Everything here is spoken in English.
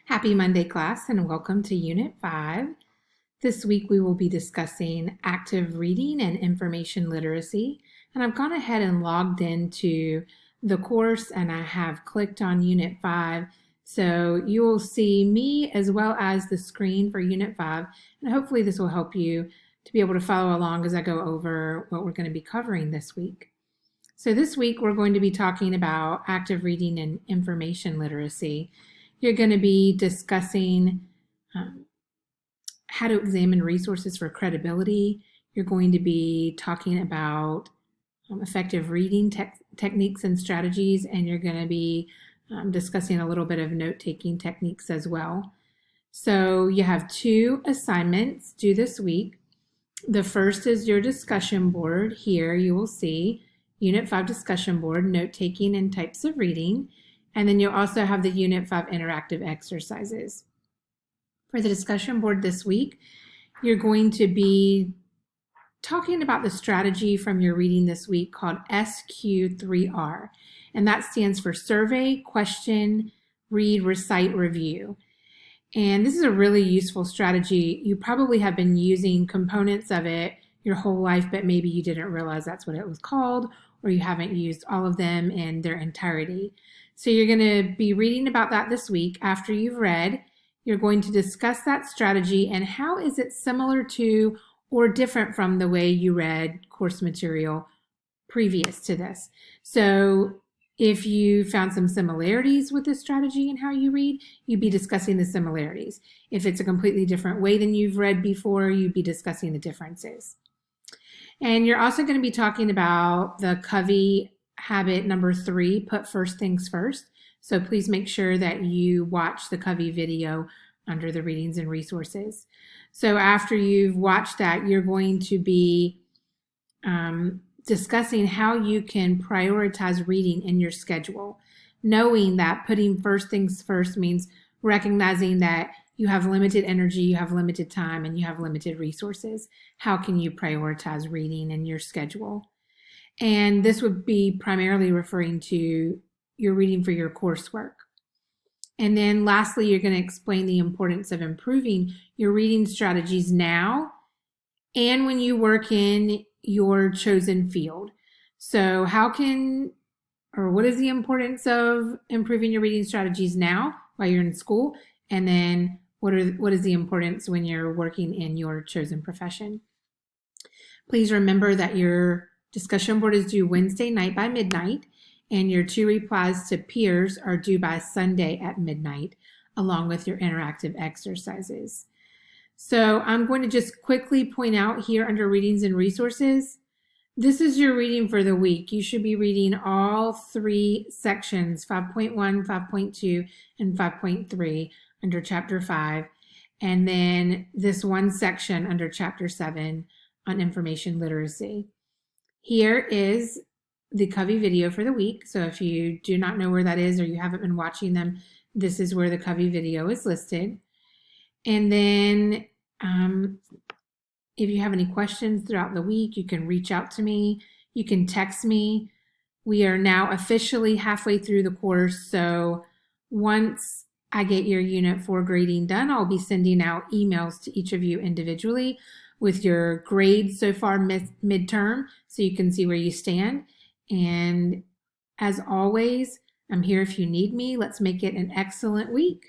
Happy Monday, class, and welcome to Unit 5. This week we will be discussing active reading and information literacy. And I've gone ahead and logged into the course and I have clicked on Unit 5. So you will see me as well as the screen for Unit 5. And hopefully this will help you to be able to follow along as I go over what we're going to be covering this week. So this week we're going to be talking about active reading and information literacy. You're going to be discussing how to examine resources for credibility. You're going to be talking about effective reading techniques and strategies, and you're going to be discussing a little bit of note-taking techniques as well. So you have 2 assignments due this week. The first is your discussion board. Here you will see Unit 5 discussion board, note-taking and types of reading. And then you'll also have the Unit 5 interactive exercises. For the discussion board this week, you're going to be talking about the strategy from your reading this week called SQ3R. And that stands for Survey, Question, Read, Recite, Review. And this is a really useful strategy. You probably have been using components of it your whole life, but maybe you didn't realize that's what it was called, or you haven't used all of them in their entirety. So you're going to be reading about that this week. After you've read, you're going to discuss that strategy and how is it similar to or different from the way you read course material previous to this. So if you found some similarities with this strategy and how you read, you'd be discussing the similarities. If it's a completely different way than you've read before, you'd be discussing the differences. And you're also going to be talking about the Covey habit number 3, put first things first. So please make sure that you watch the Covey video under the readings and resources. So after you've watched that, you're going to be discussing how you can prioritize reading in your schedule, knowing that putting first things first means recognizing that you have limited energy, you have limited time, and you have limited resources. How can you prioritize reading in your schedule? And this would be primarily referring to your reading for your coursework. And then lastly, you're going to explain the importance of improving your reading strategies now and when you work in your chosen field. So what is the importance of improving your reading strategies now while you're in school? And then what is the importance when you're working in your chosen profession? Please remember that your discussion board is due Wednesday night by midnight, and your 2 replies to peers are due by Sunday at midnight, along with your interactive exercises. So I'm going to just quickly point out here under readings and resources, this is your reading for the week. You should be reading all 3 sections, 5.1, 5.2, and 5.3 under Chapter 5, and then this one section under Chapter 7 on information literacy. Here is the Covey video for the week. So if you do not know where that is or you haven't been watching them, this is where the Covey video is listed. And then if you have any questions throughout the week, you can reach out to me. You can text me. We are now officially halfway through the course. So once I get your Unit 4 grading done, I'll be sending out emails to each of you individually with your grades so far midterm, so you can see where you stand. And as always, I'm here if you need me. Let's make it an excellent week.